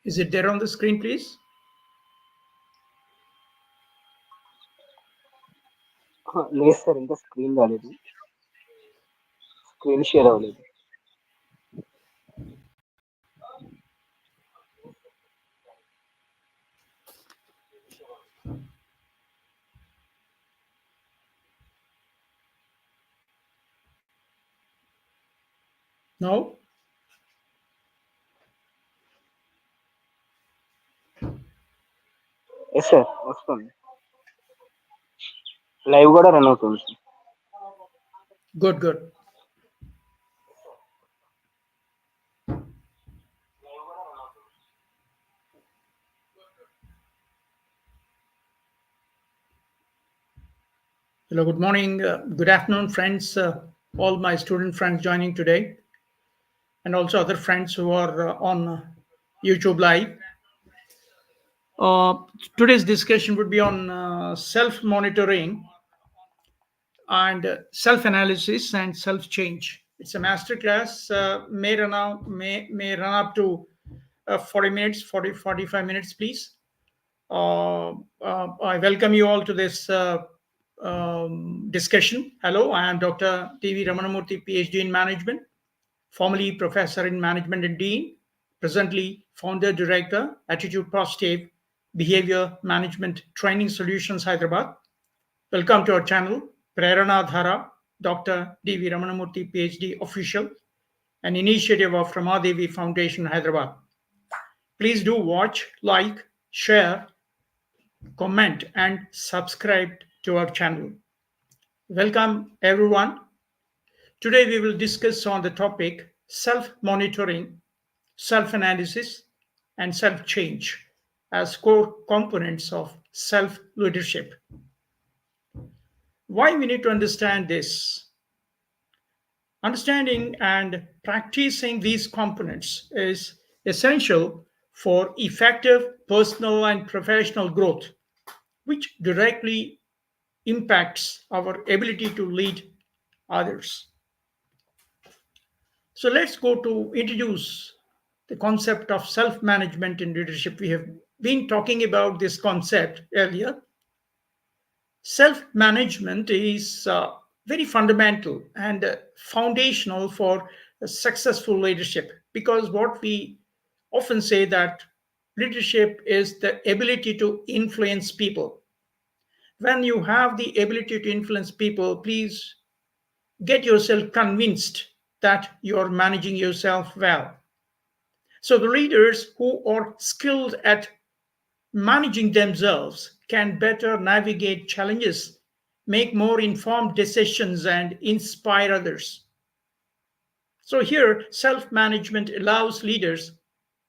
Is it there on the screen, please? లేదు sir ఇంకా screen రాలేదు. స్క్రీన్ షేర్ అవ్వలేదు. No? ఎస్ సార్ వస్తుంది. లైవ్ కూడా రన్ అవుతుంది sir. Good, good. Hello, good morning, good afternoon, friends, all my student friends joining today, and also other friends who are on YouTube Live. Uh, Today's discussion would be on self monitoring and self analysis and self change. It's a master class, may run up to 40 minutes, 45 minutes, please. I welcome you all to this discussion. Hello, I am Dr. T.V. Ramanamurthy, PhD in Management, formerly Professor in Management and Dean, presently Founder Director, Attitude Positive Behavior Management Training Solutions, Hyderabad. Welcome to our channel, Prerana Dhara, Dr. D.V. Ramanamurthy, PhD Official, an initiative of Ramadevi Foundation, Hyderabad. Please do watch, like, share, comment, and subscribe to our channel. Welcome, everyone. Today we will discuss on the topic self-monitoring, self-analysis, and self-change as core components of self-leadership. Why we need to understand this? Understanding and practicing these components is essential for effective personal and professional growth, which directly impacts our ability to lead others. So let's go to introduce the concept of self management in leadership. We have been talking about this concept earlier. Self management is very fundamental and foundational for successful leadership, because what we often say that leadership is the ability to influence people. When you have the ability to influence people, please get yourself convinced that you're managing yourself well. So the leaders who are skilled at managing themselves can better navigate challenges, make more informed decisions, and inspire others. So here, self management allows leaders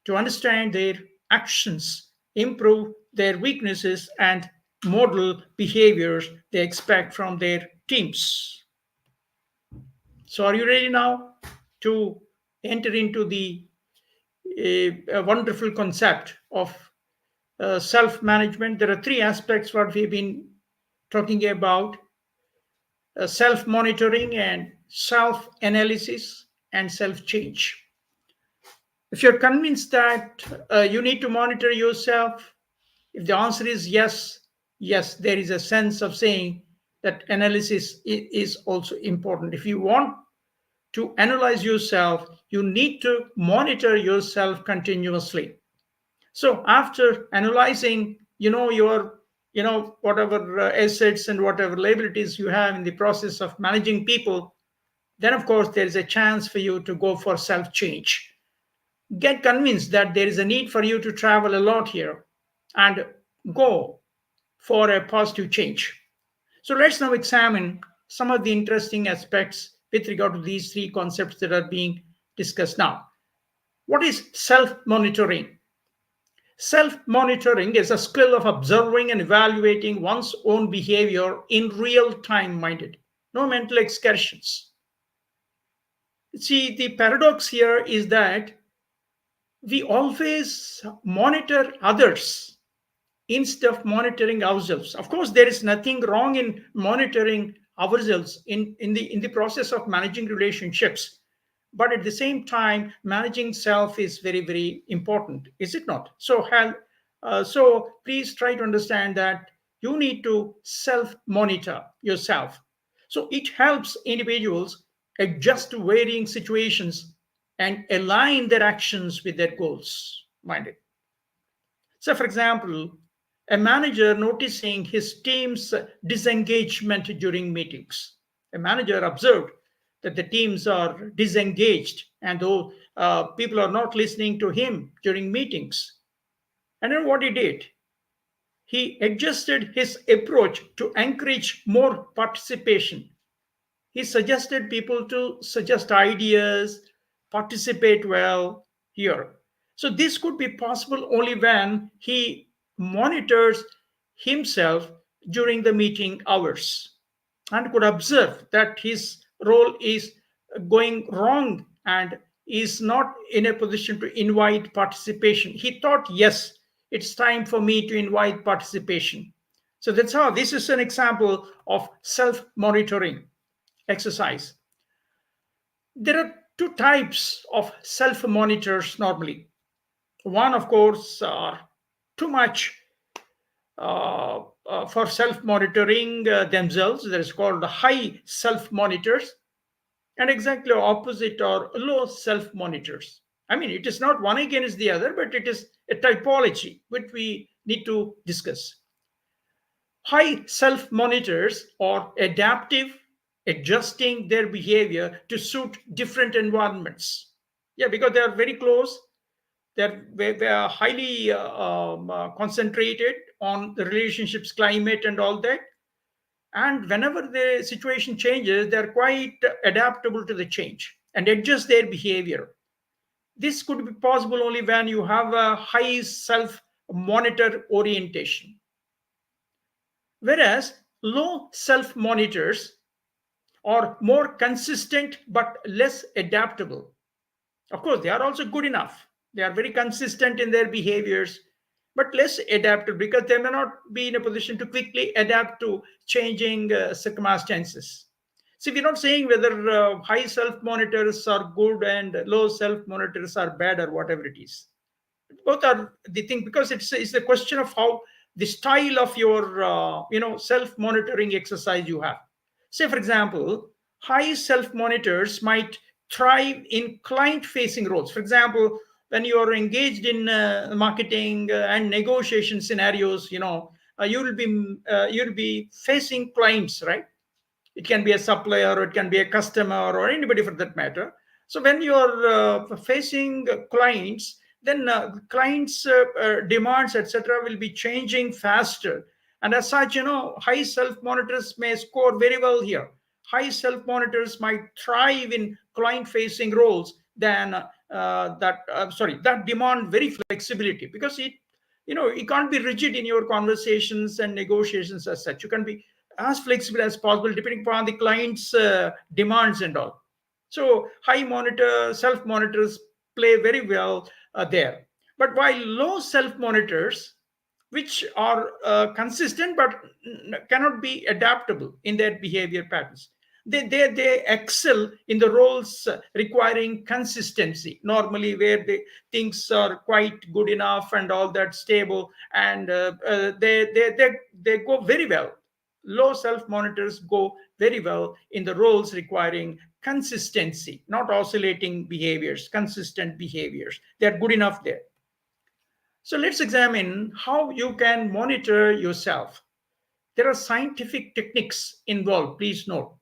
to understand their actions, improve their weaknesses, and model behaviors they expect from their teams. So, are you ready now to enter into the a wonderful concept of self management? There are three aspects what we've been talking about: self monitoring and self analysis and self change. If you're convinced that you need to monitor yourself, if the answer is yes, yes, there is a sense of saying that analysis is also important. If you want to analyze yourself, you need to monitor yourself continuously. So after analyzing, your, whatever assets and whatever liabilities you have in the process of managing people, then of course there is a chance for you to go for self change. Get convinced that there is a need for you to travel a lot here and go for a positive change. So let's now examine some of the interesting aspects with regard to these three concepts that are being discussed now. What is self monitoring? Self monitoring is a skill of observing and evaluating one's own behavior in real time, minded, no mental excursions. See, the paradox here is that we always monitor others instead of monitoring ourselves. Of course, there is nothing wrong in monitoring ourselves in the process of managing relationships. but at the same time, managing self is very, very important, is it not? So please try to understand that you need to self monitor yourself. So it helps individuals adjust to varying situations and align their actions with their goals. Mind it. So, for example, a manager noticing his team's disengagement during meetings. A manager observed that the teams are disengaged and though people are not listening to him during meetings. And then what he did? He adjusted his approach to encourage more participation. He suggested people to suggest ideas, participate well here. So this could be possible only when he monitors himself during the meeting hours and could observe that his role is going wrong and is not in a position to invite participation. He thought, yes, it's time for me to invite participation. So that's how this is an example of self monitoring exercise. There are two types of self monitors normally. One, of course, are too much for self monitoring themselves. That is called high self monitors, and exactly opposite are low self monitors. I mean, it is not one against the other, but it is a typology which we need to discuss. High self monitors are adaptive, adjusting their behavior to suit different environments. Yeah, because they are very close, they are highly concentrated on the relationships, climate, and all that. And whenever the situation changes, they're quite adaptable to the change and adjust their behavior. This could be possible only when you have a high self monitor orientation. Whereas low self monitors are more consistent but less adaptable. Of course, they are also good enough. They are very consistent in their behaviors, but less adaptable because they may not be in a position to quickly adapt to changing circumstances. See, we're not saying whether high self monitors are good and low self monitors are bad or whatever it is. Both are the thing because it's the question of how the style of your self monitoring exercise you have. Say, for example, high self monitors might thrive in client facing roles. For example, when you are engaged in marketing and negotiation scenarios, you'll be facing clients, right? It can be a supplier or it can be a customer or anybody for that matter. So when you're facing clients, then clients demands, etc., will be changing faster, and as such, high self monitors may score very well here. High self monitors might thrive in client facing roles than that demand very flexibility, because it can't be rigid in your conversations and negotiations. As such, you can be as flexible as possible depending upon the client's demands and all. So high monitor self monitors play very well there. But while low self monitors, which are consistent but cannot be adaptable in their behavior patterns, they excel in the roles requiring consistency, normally where the things are quite good enough and all that stable, and they go very well. Low self monitors go very well in the roles requiring consistency, not oscillating behaviors, consistent behaviors. They're good enough there. So let's examine how you can monitor yourself. There are scientific techniques involved, please note.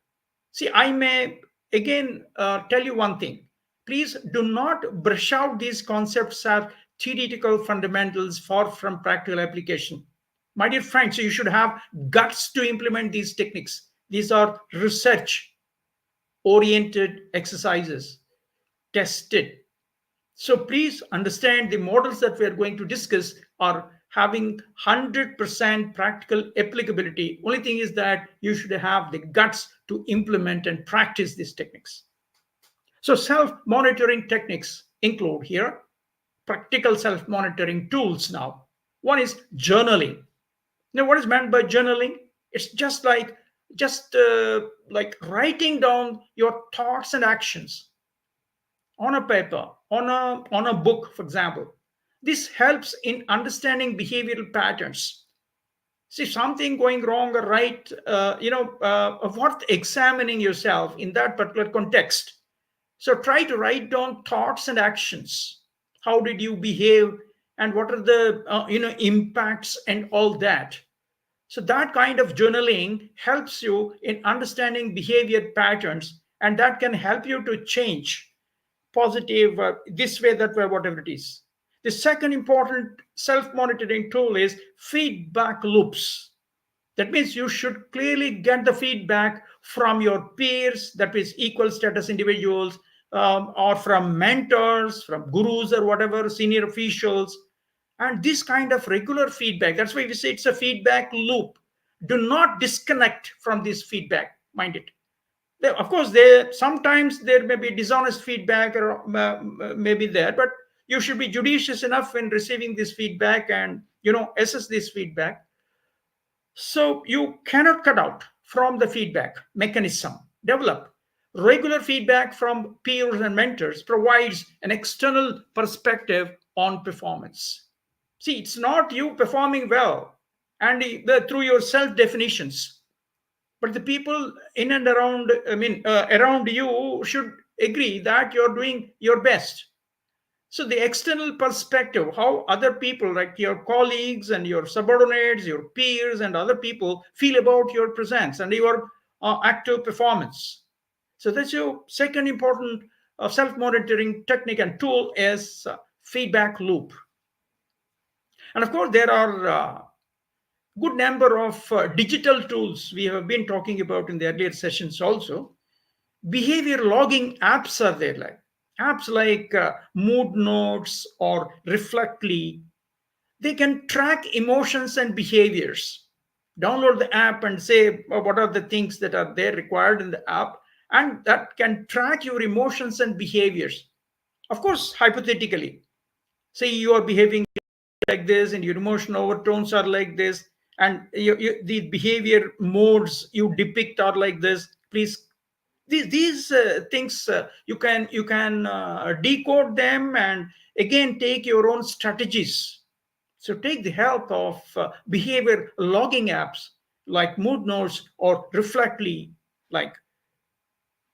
See, I may again tell you one thing. Please do not brush out these concepts as theoretical fundamentals far from practical application. My dear friends, so you should have guts to implement these techniques. These are research oriented exercises, tested. So please understand the models that we are going to discuss are having 100% practical applicability. Only thing is that you should have the guts to implement and practice these techniques. So self-monitoring techniques include here practical self-monitoring tools now. One is journaling. Now, what is meant by journaling? It's just like writing down your thoughts and actions. on a paper, on a book, for example. This helps in understanding behavioral patterns. See something going wrong or right, worth examining yourself in that particular context. So try to write down thoughts and actions. How did you behave, and what are the impacts and all that. So that kind of journaling helps you in understanding behavior patterns, and that can help you to change positive, this way, that way, whatever it is. The second important self-monitoring tool is feedback loops. That means you should clearly get the feedback from your peers, that is equal status individuals, or from mentors, from gurus or whatever, senior officials. And this kind of regular feedback, that's why we say it's a feedback loop. Do not disconnect from this feedback, mind it. Of course, there sometimes there may be dishonest feedback, or maybe there, but you should be judicious enough in receiving this feedback and assess this feedback. So you cannot cut out from the feedback mechanism. Develop regular feedback from peers and mentors provides an external perspective on performance. See, it's not you performing well and through your self definitions, but the people in and around, around you should agree that you're doing your best. So the external perspective, how other people like your colleagues and your subordinates, your peers and other people feel about your presence and your active performance. So that's your second important self-monitoring technique and tool is feedback loop. And of course, there are good number of digital tools we have been talking about in the earlier sessions also. Behavior logging apps are there, like apps like mood notes or reflectly. They can track emotions and behaviors. Download the app and say what are the things that are there required in the app, and that can track your emotions and behaviors. Of course, hypothetically, say you are behaving like this and your emotional overtones are like this, and the behavior modes you depict are like this. Please, these things, you can decode them and again take your own strategies. So take the help of behavior logging apps like mood notes or reflectly. Like,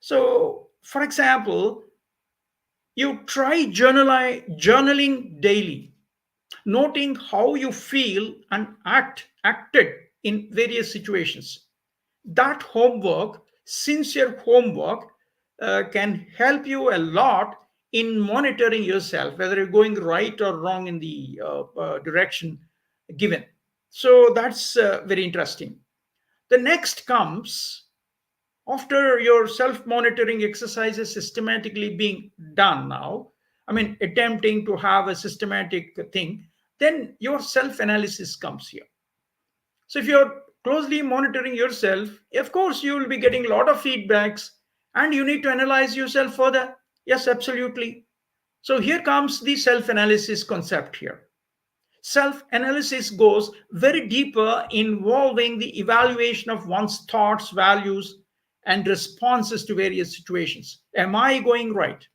so for example, you try journaling daily, noting how you feel and acted in various situations. That homework, sincere homework, can help you a lot in monitoring yourself, whether you're going right or wrong in the direction given. So that's very interesting. The next comes after your self monitoring exercises systematically being done now. I mean, attempting to have a systematic thing, then your self analysis comes here. So if you're closely monitoring yourself, of course you will be getting a lot of feedbacks and you need to analyze yourself further. Yes, absolutely. So here comes the self analysis concept here. Self analysis goes very deeper, involving the evaluation of one's thoughts, values, and responses to various situations. Am I going right?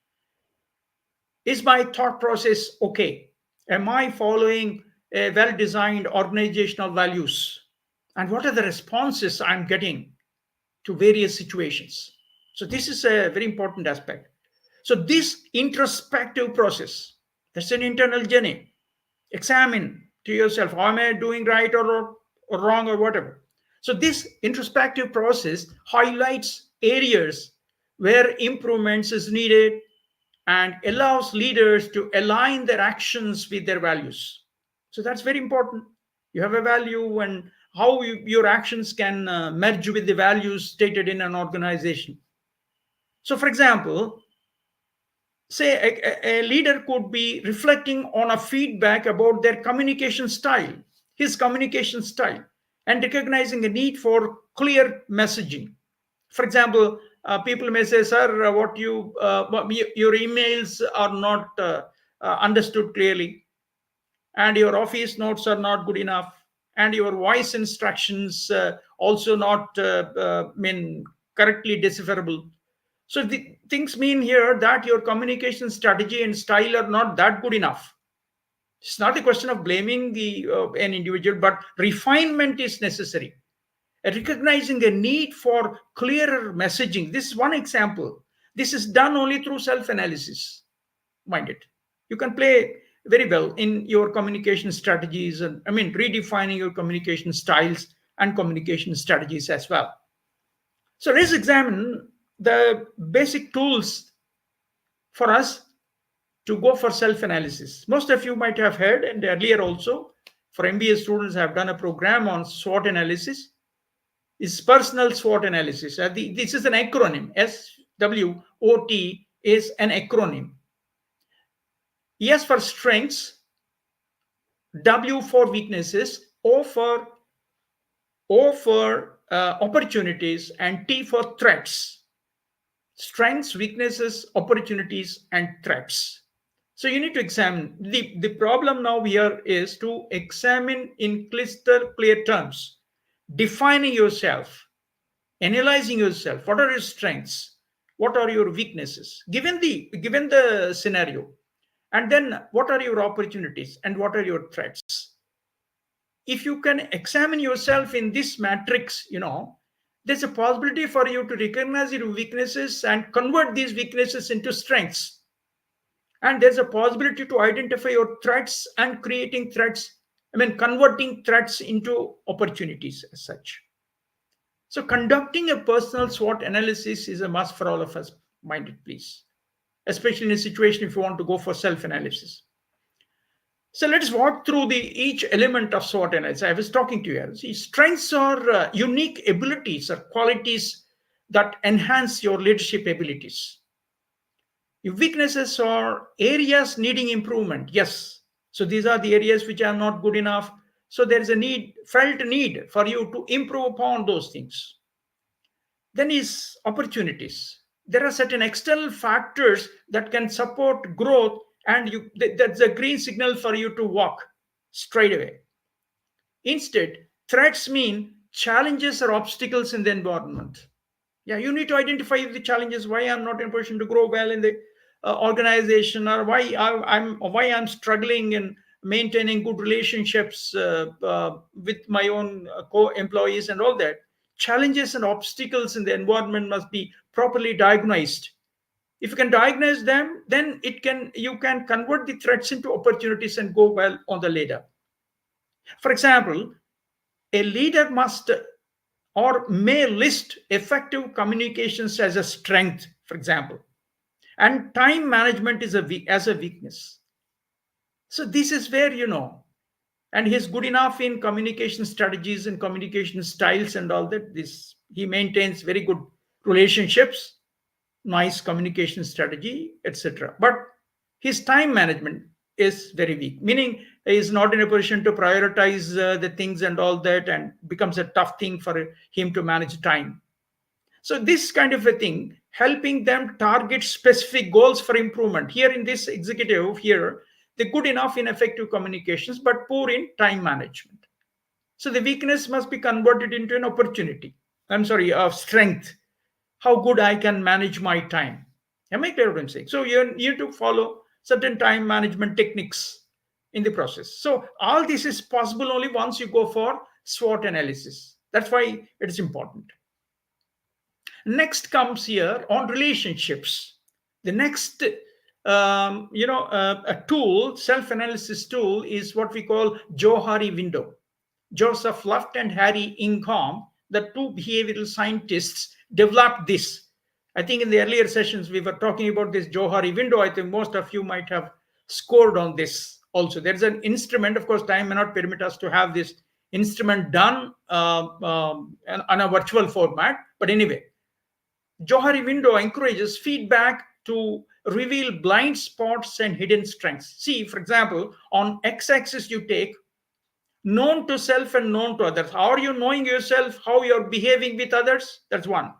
Is my thought process okay? Am I following a well designed organizational values? And what are the responses I'm getting to various situations? So, this is a very important aspect. So, this introspective process, that's an internal journey. Examine to yourself, how am I doing right or wrong or whatever. So, this introspective process highlights areas where improvements is needed and allows leaders to align their actions with their values. So that's very important. You have a value, and how your actions can merge with the values stated in an organization. So, for example, say a leader could be reflecting on a feedback about their communication style, his communication style, and recognizing a need for clear messaging. For example, people may say, sir, your emails are not understood clearly, and your office notes are not good enough, and your voice instructions also not correctly decipherable. So the things mean here that your communication strategy and style are not that good enough. It's not a question of blaming an individual, but refinement is necessary. Recognizing a need for clearer messaging. This is one example. This is done only through self analysis. Mind it. You can play very well in your communication strategies, and I mean, redefining your communication styles and communication strategies as well. So let's examine the basic tools for us to go for self analysis. Most of you might have heard, and earlier also, for MBA students, I have done a program on SWOT analysis. Is personal SWOT analysis. This is an acronym. SWOT is an acronym. S for strengths, W for weaknesses, O for opportunities, and T for threats. Strengths, weaknesses, opportunities, and threats. So you need to examine. The problem now here is to examine in crystal clear terms, defining yourself, analyzing yourself. What are your strengths? What are your weaknesses? Given the scenario, and then what are your opportunities and what are your threats? If you can examine yourself in this matrix, there's a possibility for you to recognize your weaknesses and convert these weaknesses into strengths. And there's a possibility to identify your threats and creating threats, I mean, converting threats into opportunities as such. So, conducting a personal SWOT analysis is a must for all of us. Mind it, please, especially in a situation if you want to go for self analysis. So, let's walk through each element of SWOT analysis. I was talking to you here. See, strengths are unique abilities or qualities that enhance your leadership abilities. Your weaknesses are areas needing improvement. Yes. So, these are the areas which are not good enough. So, there is a felt need for you to improve upon those things. Then is opportunities. There are certain external factors that can support growth, and that's a green signal for you to walk straight away. Instead, threats mean challenges or obstacles in the environment. Yeah, you need to identify the challenges. Why I'm not in a position to grow well in the organization, or why I'm struggling in maintaining good relationships with my own co-employees and all that. Challenges and obstacles in the environment must be properly diagnosed. If you can diagnose them, then you can convert the threats into opportunities and go well on the ladder. For example, a leader must or may list effective communications as a strength, for example, and time management is as a weakness. So this is where, and he's good enough in communication strategies and communication styles and all that. This he maintains very good relationships, nice communication strategy, etc. But his time management is very weak, meaning he is not in a position to prioritize the things and all that, and becomes a tough thing for him to manage time. So this kind of a thing, helping them target specific goals for improvement. Here in this executive here, they're good enough in effective communications, but poor in time management. So the weakness must be converted into an opportunity. I'm sorry, of strength. How good I can manage my time. Am I clear what I'm saying? So you need to follow certain time management techniques in the process. So all this is possible only once you go for SWOT analysis. That's why it is important. Next comes here on relationships. The next a tool, self-analysis tool, is what we call Johari window. Joseph Luft and Harry Ingham, the two behavioral scientists, developed this. I think in the earlier sessions we were talking about this Johari window. I think most of you might have scored on this also. There's an instrument, of course, time may not permit us to have this instrument done on a virtual format. But anyway, Johari window encourages feedback to reveal blind spots and hidden strengths. See, for example, on x-axis you take known to self and known to others. How are you knowing yourself? How you're behaving with others? That's one.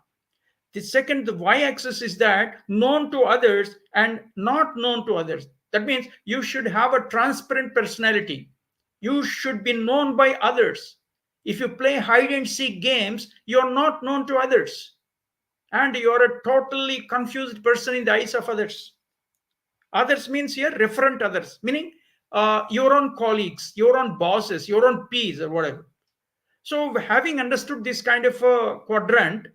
The second, the y-axis, is that known to others and not known to others. That means you should have a transparent personality. You should be known by others. If you play hide and seek games, you're not known to others. and you are a totally confused person in the eyes of others. Others means here referent others, meaning your own colleagues, your own bosses, your own peers, or whatever. So, having understood this kind of a quadrant,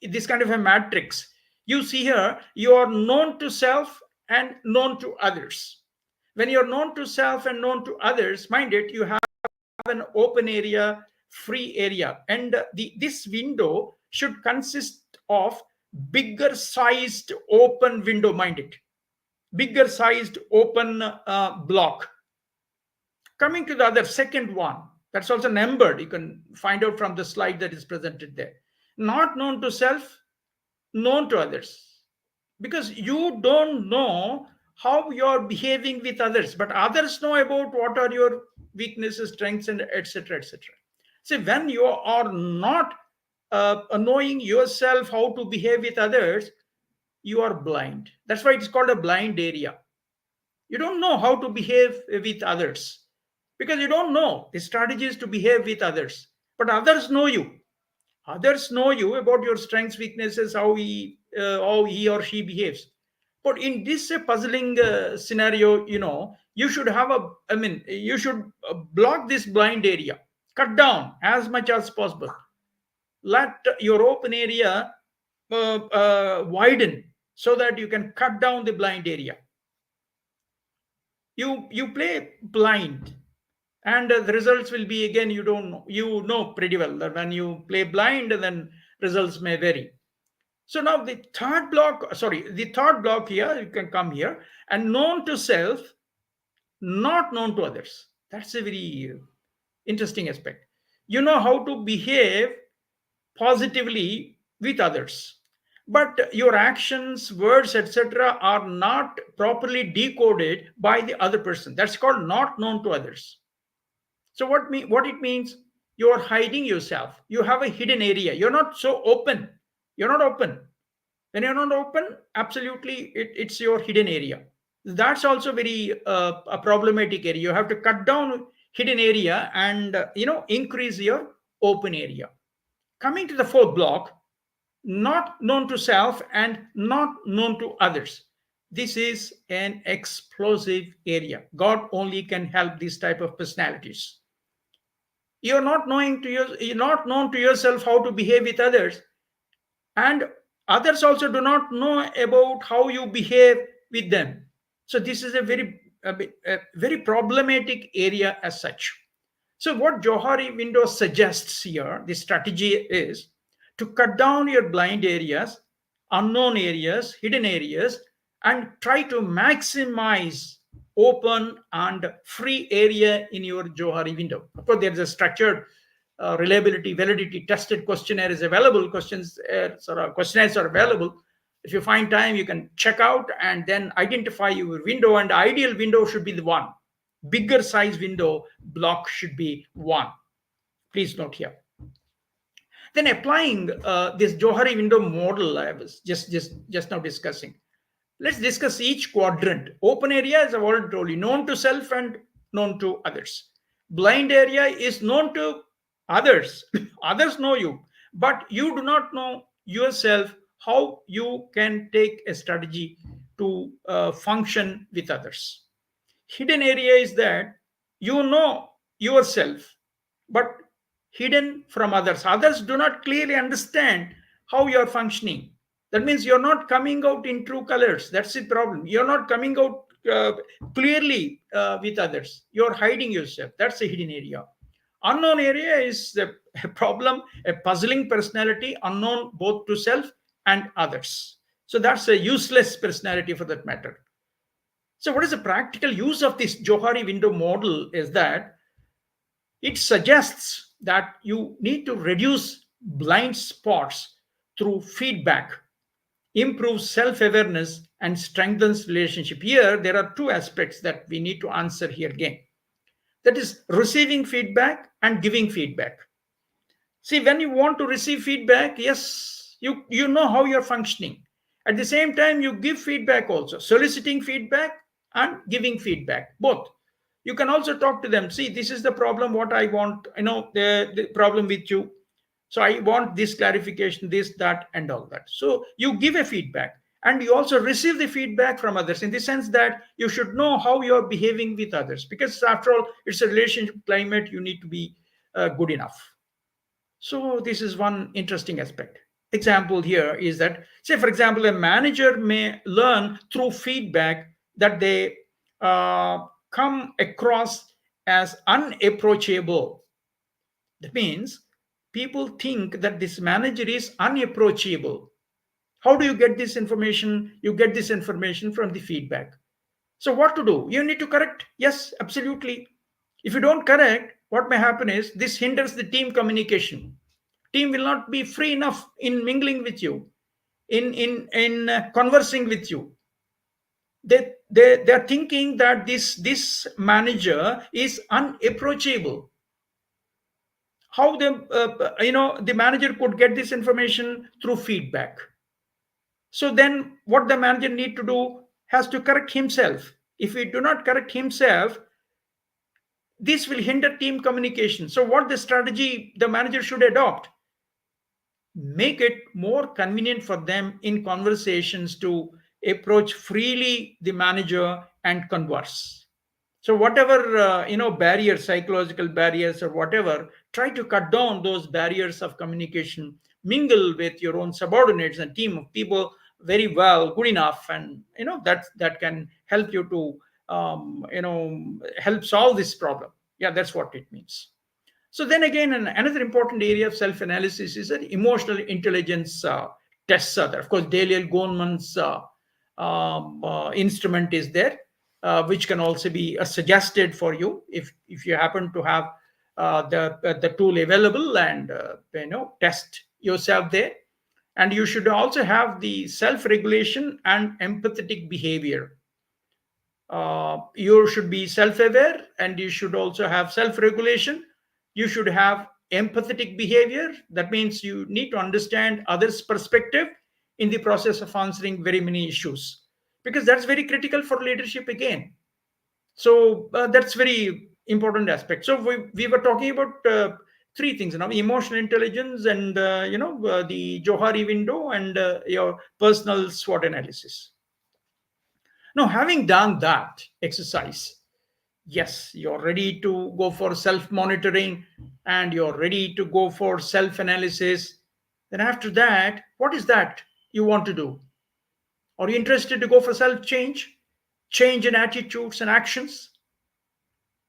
this kind of a matrix, you see here you are known to self and known to others. When you're known to self and known to others, mind it, you have an open area, free area, and this window should consist of bigger sized open window, mind it, bigger sized open block. Coming to the other second one, that's also numbered. You can find out from the slide that is presented there. Not known to self, known to others. Because you don't know how you're behaving with others, but others know about what are your weaknesses, strengths, and etc. etc. See, when you are not knowing yourself how to behave with others, you are blind. That's why it's called a blind area. You don't know how to behave with others because you don't know the strategies to behave with others, but others know you. Others know you about your strengths, weaknesses, how he or she behaves. But in this puzzling scenario, you should have you should block this blind area, cut down as much as possible. Let your open area widen so that you can cut down the blind area. You play blind, and the results will be, again, you don't know, you know pretty well that when you play blind, then results may vary. So now the third block here, you can come here, and known to self, not known to others. That's a very interesting aspect. You know how to behave positively with others, but your actions, words, etc. are not properly decoded by the other person. That's called not known to others. So what it means, you're hiding yourself. You have a hidden area. You're not so open. You're not open. When you're not open, absolutely, it's your hidden area. That's also very a problematic area. You have to cut down hidden area and increase your open area. Coming to the fourth block, not known to self and not known to others. This is an explosive area. God only can help these type of personalities. You're not known to yourself how to behave with others, and others also do not know about how you behave with them. So this is a very problematic area as such. So what Johari window suggests here, the strategy is to cut down your blind areas, unknown areas, hidden areas, and try to maximize open and free area in your Johari window. Of course, there is a structured reliability, validity tested questionnaire is available. Questionnaires are available. If you find time, you can check out and then identify your window. And the ideal window should be the one. Bigger size window block should be one. Please note here. Then applying this Johari window model I was just now discussing. Let's discuss each quadrant. Open area, as I've already told you, known to self and known to others. Blind area is known to others. Others know you, but you do not know yourself how you can take a strategy to function with others. Hidden area is that you know yourself, but hidden from others. Others do not clearly understand how you are functioning. That means you're not coming out in true colors. That's the problem. You're not coming out clearly with others. You're hiding yourself. That's a hidden area. Unknown area is the problem, a puzzling personality, unknown both to self and others. So that's a useless personality for that matter. So what is the practical use of this Johari window model is that it suggests that you need to reduce blind spots through feedback, improve self-awareness, and strengthens relationship. Here, there are two aspects that we need to answer here again. That is receiving feedback and giving feedback. See, when you want to receive feedback, yes, you know how you're functioning. At the same time, you give feedback also, soliciting feedback and giving feedback, both. You can also talk to them. See, this is the problem, what I want, the problem with you. So I want this clarification, this, that, and all that. So you give a feedback, and you also receive the feedback from others, in the sense that you should know how you are behaving with others, because after all, it's a relationship climate. You need to be good enough. So this is one interesting aspect. Example here is that, say for example, a manager may learn through feedback that they come across as unapproachable. That means people think that this manager is unapproachable. How do you get this information? You get this information from the feedback. So what to do? You need to correct. Yes, absolutely. If you don't correct, what may happen is this hinders the team communication. Team will not be free enough in mingling with you, in conversing with you. They are thinking that this manager is unapproachable. How the manager could get this information through feedback. So then what the manager need to do, has to correct himself. If he do not correct himself, this will hinder team communication. So what the strategy the manager should adopt? Make it more convenient for them in conversations to approach freely the manager and converse. So whatever barriers, psychological barriers or whatever, try to cut down those barriers of communication. Mingle with your own subordinates and team of people very well, good enough, and that can help you to help solve this problem. Yeah, that's what it means. So then again, another important area of self-analysis is that emotional intelligence tests are there. Of course, Daniel Goleman's instrument is there, which can also be suggested for you if you happen to have the tool available, and test yourself there. And you should also have the self-regulation and empathetic behavior. You should be self-aware, and you should also have self-regulation. You should have empathetic behavior. That means you need to understand others perspective in the process of answering very many issues, because that's very critical for leadership again. So that's very important aspect. So we were talking about three things now: emotional intelligence, and the Johari window, and your personal SWOT analysis. Now, having done that exercise, yes, you're ready to go for self monitoring, and you're ready to go for self analysis. Then, after that, what is that you want to do? Are you interested to go for self change, change in attitudes and actions?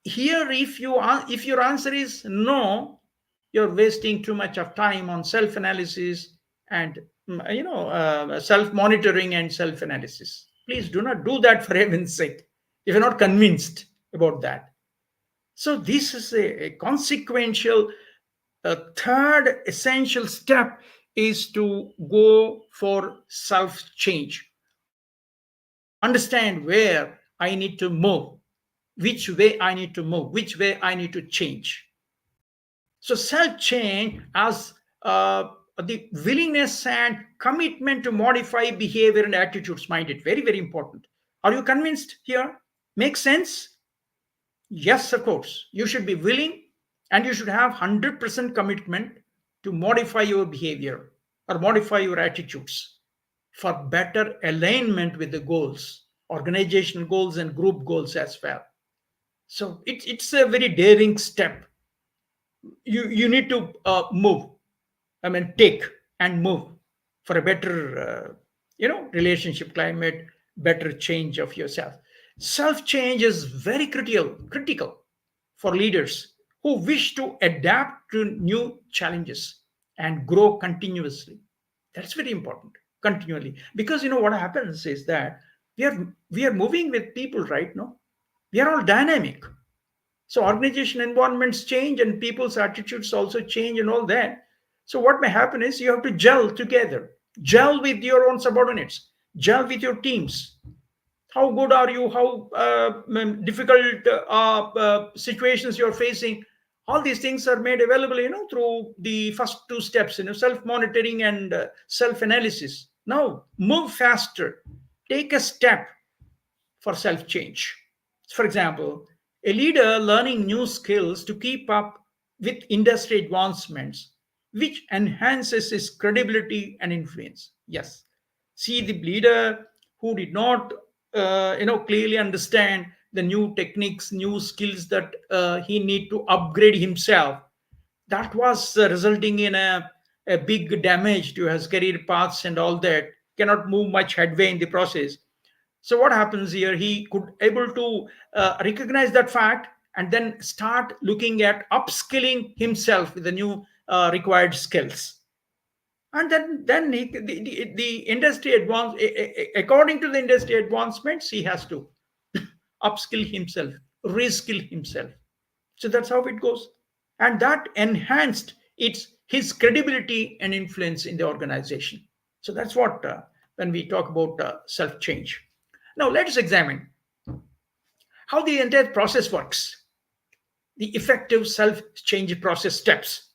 Here, if your answer is no, you're wasting too much of time on self analysis and self monitoring and self analysis. Please do not do that, for heaven's sake, if you're not convinced about that. So this is a consequential, third essential step is to go for self change. Understand where I need to move, which way I need to move, which way I need to change. So self change as the willingness and commitment to modify behavior and attitudes, mind it, very, very important. Are you convinced here? Makes sense? Yes, of course. You should be willing, and you should have 100% commitment to modify your behavior or modify your attitudes for better alignment with the goals, organizational goals and group goals as well. So it's a very daring step. You need to move. I mean, take and move for a better relationship climate, better change of yourself. Self change is very critical for leaders who wish to adapt to new challenges and grow continuously. That's very important, continually, because what happens is that we are moving with people right now. We are all dynamic. So organization environments change, and people's attitudes also change, and all that. So what may happen is you have to gel together, gel with your own subordinates, gel with your teams. How good are you? How difficult situations you're facing? All these things are made available, through the first two steps, self monitoring and self analysis. Now move faster, take a step for self change. For example, a leader learning new skills to keep up with industry advancements which enhances his credibility and influence. Yes. See the leader who did not, clearly understand the new techniques, new skills that he need to upgrade himself. That was resulting in a big damage to his career paths and all that. Cannot move much headway in the process. So what happens here? He could able to recognize that fact and then start looking at upskilling himself with the new required skills. And then the industry advance according to the industry advancements, he has to upskill himself, reskill himself. So that's how it goes, and that enhanced its his credibility and influence in the organization. So that's what when we talk about self change. Now let us examine how the entire process works. The effective self change process steps.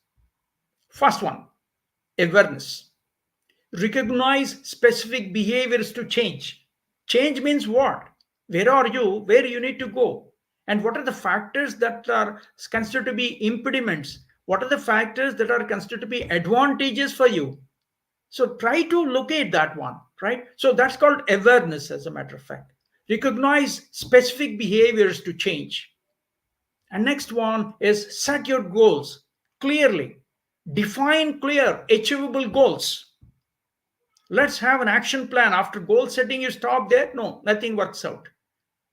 First one, awareness. Recognize specific behaviors to change. Change means what? Where are you? Where you need to go? And what are the factors that are considered to be impediments? What are the factors that are considered to be advantages for you? So try to locate that one, right? So that's called awareness, as a matter of fact. Recognize specific behaviors to change. And next one is set your goals clearly. Define clear, achievable goals. Let's have an action plan. After goal setting, you stop there. No, nothing works out.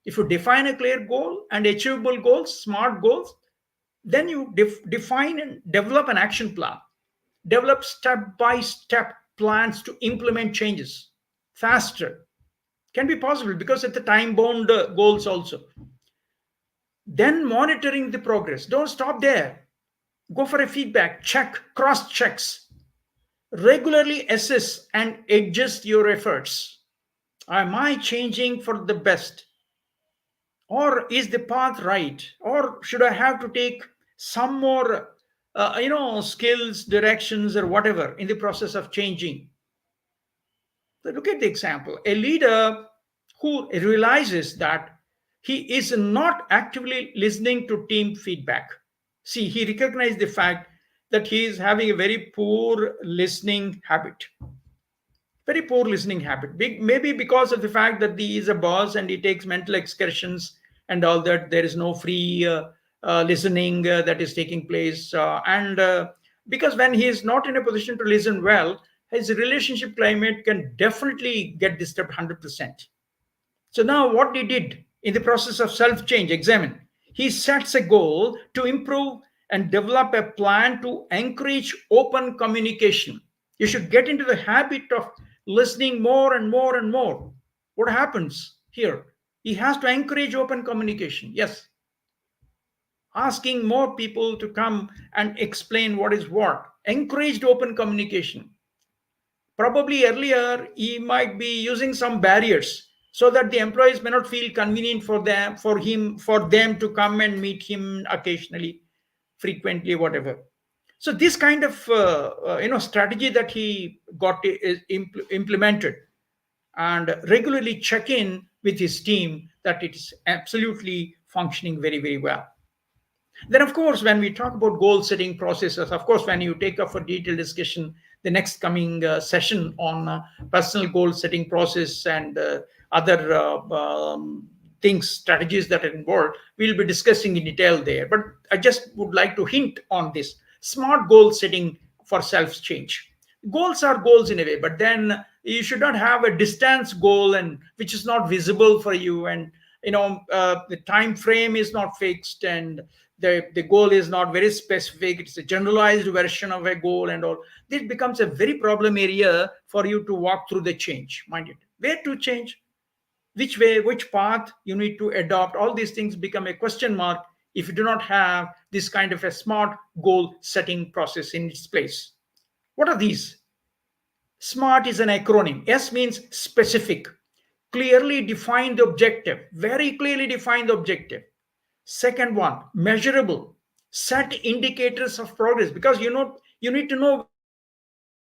If you define a clear goal and achievable goals, smart goals, then you define and develop an action plan. Develop step by step plans to implement changes faster. Can be possible because it's the time bound goals also. Then monitoring the progress. Don't stop there. Go for a feedback, check, cross checks. Regularly assess and adjust your efforts. Am I changing for the best? Or is the path right? Or should I have to take some more, skills, directions, or whatever in the process of changing? So look at the example. A leader who realizes that he is not actively listening to team feedback. See, he recognized the fact that he is having a very poor listening habit. Very poor listening habit. Maybe because of the fact that he is a boss and he takes mental excursions and all that. There is no free listening that is taking place. And because when he is not in a position to listen well, his relationship climate can definitely get disturbed 100%. So now what he did in the process of self-change, examine. He sets a goal to improve and develop a plan to encourage open communication. You should get into the habit of listening more and more and more. What happens here? He has to encourage open communication. Yes, asking more people to come and explain what is what. Encouraged open communication. Probably earlier he might be using some barriers so that the employees may not feel convenient for them to come and meet him occasionally, frequently, whatever. So this kind of strategy that he got is implemented, and regularly check in with his team that it is absolutely functioning very, very well. Then, of course, when we talk about goal setting processes, of course, when you take up for detailed discussion the next coming session on personal goal setting process and other things, strategies that are involved, we'll be discussing in detail there. But I just would like to hint on this smart goal setting for self change. Goals are goals in a way, but then you should not have a distance goal and which is not visible for you, and the time frame is not fixed, and the goal is not very specific. It's a generalized version of a goal and all. This becomes a very problem area for you to walk through the change. Mind it, where to change, which way, which path you need to adopt. All these things become a question mark if you do not have this kind of a smart goal setting process in its place. What are these? SMART is an acronym. S means specific. Clearly define the objective. Very clearly define the objective. Second one, measurable. Set indicators of progress, because you need to know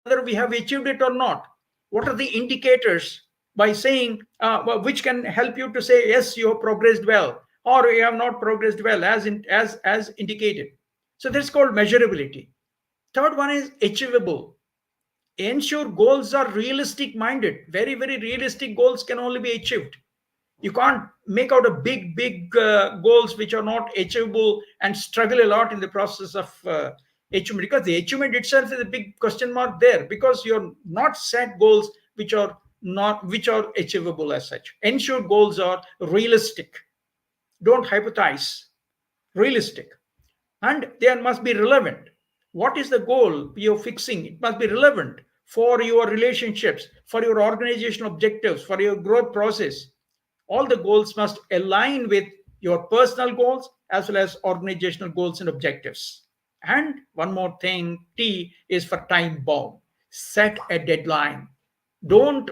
whether we have achieved it or not. What are the indicators by saying which can help you to say yes, you have progressed well, or you have not progressed well as indicated. So that's called measurability. Third one is achievable. Ensure goals are realistic minded. Very, very realistic goals can only be achieved. You can't make out a big goals which are not achievable and struggle a lot in the process of achievement, because the achievement itself is a big question mark there, because you're not set goals which are achievable as such. Ensure goals are realistic. Don't hypothesize. Realistic. And they must be relevant. What is the goal you're fixing? It must be relevant for your relationships, for your organizational objectives, for your growth process. All the goals must align with your personal goals as well as organizational goals and objectives. And one more thing, T is for time bound. Set a deadline. Don't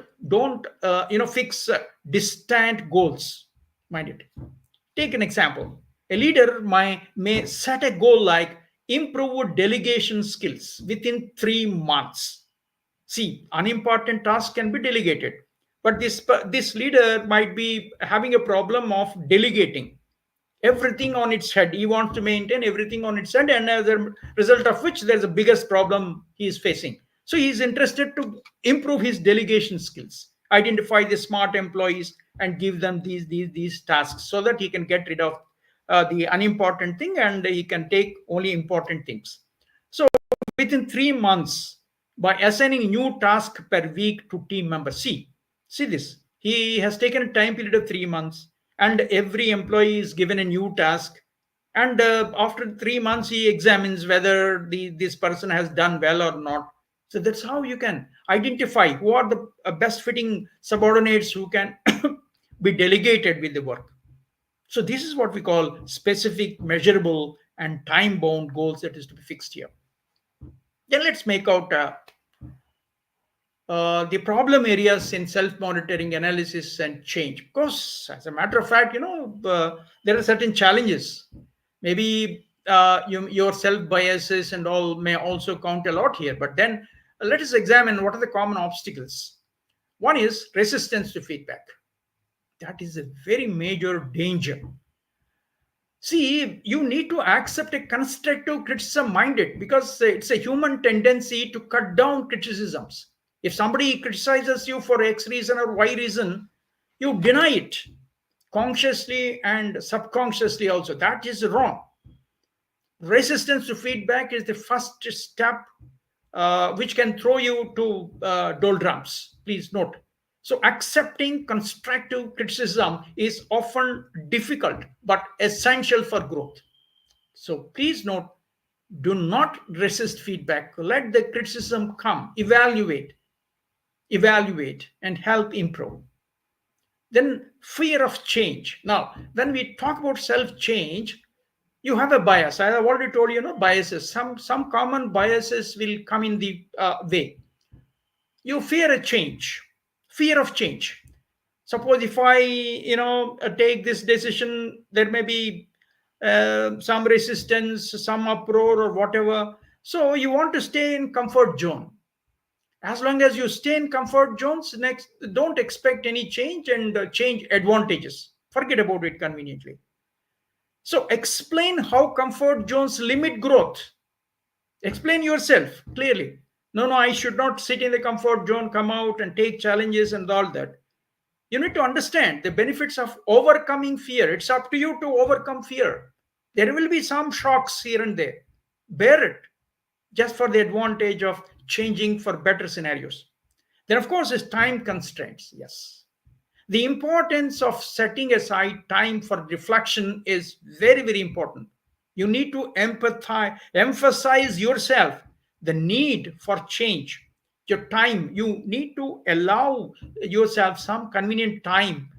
fix distant goals. Mind it. Take an example. A leader may set a goal like improve delegation skills within 3 months. See, unimportant tasks can be delegated, but this leader might be having a problem of delegating everything on its head. He wants to maintain everything on its head, and as a result of which, there's a biggest problem he is facing. So he is interested to improve his delegation skills, identify the smart employees, and give them these tasks so that he can get rid of the unimportant thing and he can take only important things. So within 3 months, by assigning new task per week to team members. See this. He has taken a time period of 3 months, and every employee is given a new task. And after 3 months, he examines whether this person has done well or not. So that's how you can identify who are the best fitting subordinates who can be delegated with the work. So this is what we call specific, measurable, and time bound goals that is to be fixed here. Then let's make out the problem areas in self-monitoring, analysis, and change. Because, as a matter of fact, there are certain challenges. Maybe your self-biases and all may also count a lot here. But then let us examine what are the common obstacles. One is resistance to feedback. That is a very major danger. See, you need to accept a constructive criticism minded, because it's a human tendency to cut down criticisms. If somebody criticizes you for X reason or Y reason, you deny it consciously and subconsciously also. That is wrong. Resistance to feedback is the first step which can throw you to doldrums. Please note. So, accepting constructive criticism is often difficult but essential for growth. So, please note, do not resist feedback. Let the criticism come, evaluate, and help improve. Then, fear of change. Now, when we talk about self change, you have a bias. I have already told you, biases. Some common biases will come in the way. You fear a change, fear of change. Suppose if I take this decision, there may be some resistance, some uproar, or whatever. So you want to stay in comfort zone. As long as you stay in comfort zones, next, don't expect any change, and change advantages. Forget about it conveniently. So explain how comfort zones limit growth. Explain yourself clearly. No, I should not sit in the comfort zone, come out and take challenges and all that. You need to understand the benefits of overcoming fear. It's up to you to overcome fear. There will be some shocks here and there. Bear it, just for the advantage of changing for better scenarios. Then, of course, is time constraints. Yes. The importance of setting aside time for reflection is very, very important. You need to emphasize yourself the need for change. Your time, you need to allow yourself some convenient time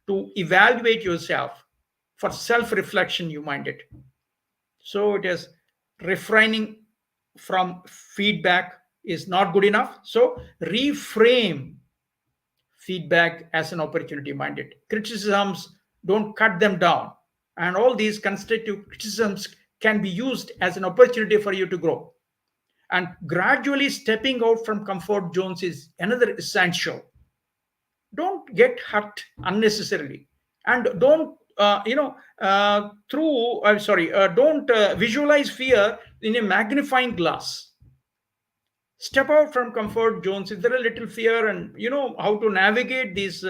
to evaluate yourself for self reflection, you mind it. So it is refraining from feedback is not good enough. So reframe feedback as an opportunity minded. Criticisms, don't cut them down. And all these constructive criticisms can be used as an opportunity for you to grow. And gradually stepping out from comfort zones is another essential. Don't get hurt unnecessarily. And don't, don't visualize fear in a magnifying glass. Step out from comfort zones. Is there a little fear, and you know how to navigate these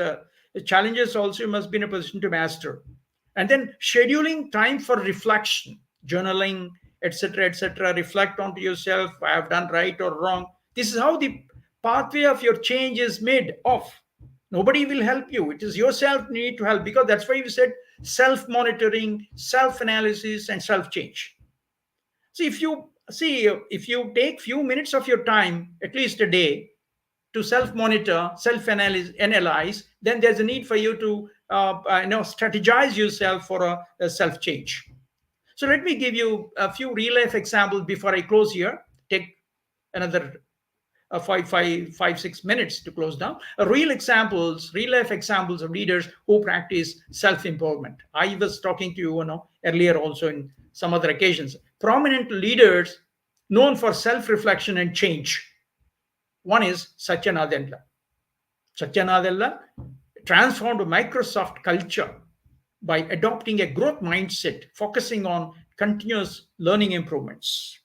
challenges also, you must be in a position to master. And then scheduling time for reflection, journaling, etc., etc. Reflect onto yourself, I have done right or wrong. This is how the pathway of your change is made of. Nobody will help you, it is yourself you need to help, because that's why you said self monitoring, self analysis, and self change. See, if you take few minutes of your time, at least a day, to self monitor, self analyze, then there's a need for you to strategize yourself for a self change. So let me give you a few real life examples before I close here. Take another 6 minutes to close down. Real life examples of leaders who practice self empowerment. I was talking to you, earlier also in some other occasions. Prominent leaders known for self reflection and change. One is Satya Nadella. Satya Nadella transformed Microsoft culture by adopting a growth mindset, focusing on continuous learning improvements.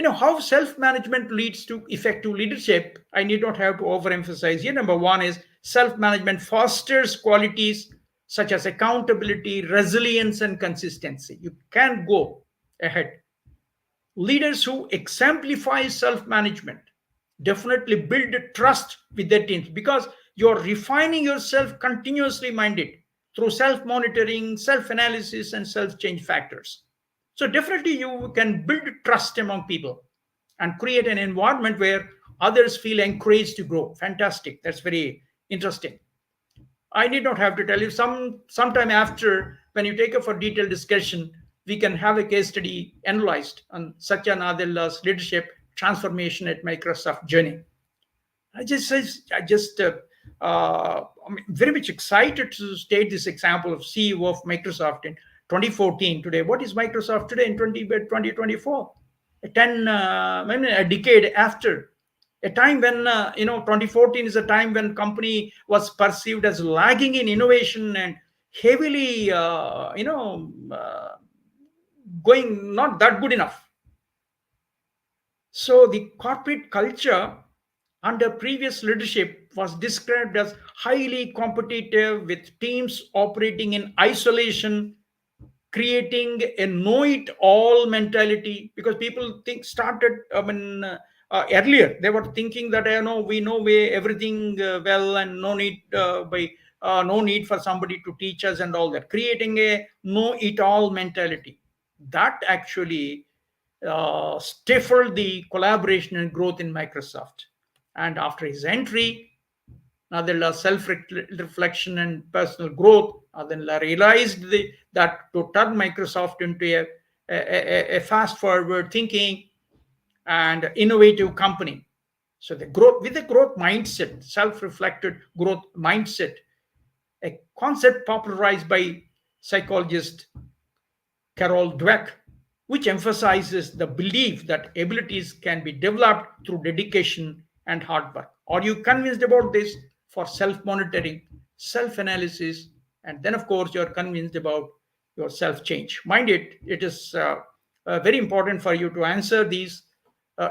How self-management leads to effective leadership, I need not have to overemphasize here. Number one is self-management fosters qualities such as accountability, resilience, and consistency. You can go ahead. Leaders who exemplify self-management definitely build trust with their teams, because you're refining yourself continuously minded through self-monitoring, self-analysis, and self-change factors. So definitely you can build trust among people and create an environment where others feel encouraged to grow. Fantastic. That's very interesting. I need not have to tell you. Sometime after, when you take up for detailed discussion, we can have a case study analyzed on Satya Nadella's leadership transformation at Microsoft journey. I'm very much excited to state this example of CEO of Microsoft in 2014. Today, what is Microsoft today in 2024? A decade after, a time when 2014 is a time when company was perceived as lagging in innovation and heavily going not that good enough. So the corporate culture under previous leadership was described as highly competitive, with teams operating in isolation, creating a know-it-all mentality, because people think started earlier they were thinking that we know everything well, and no need for somebody to teach us and all that, creating a know-it-all mentality that actually stifled the collaboration and growth in Microsoft. And after his entry, Nadella self-reflection and personal growth, Nadella realized that to turn Microsoft into a fast-forward thinking and innovative company. So the growth with the growth mindset, self-reflected growth mindset, a concept popularized by psychologist Carol Dweck, which emphasizes the belief that abilities can be developed through dedication and hard work. Are you convinced about this? For self monitoring, self analysis, and then, of course, you're convinced about your self change. Mind it, it is very important for you to answer these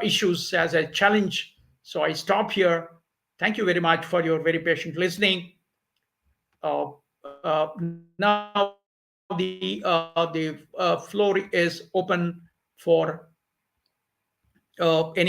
issues as a challenge. So I stop here. Thank you very much for your very patient listening. Now the floor is open for any questions.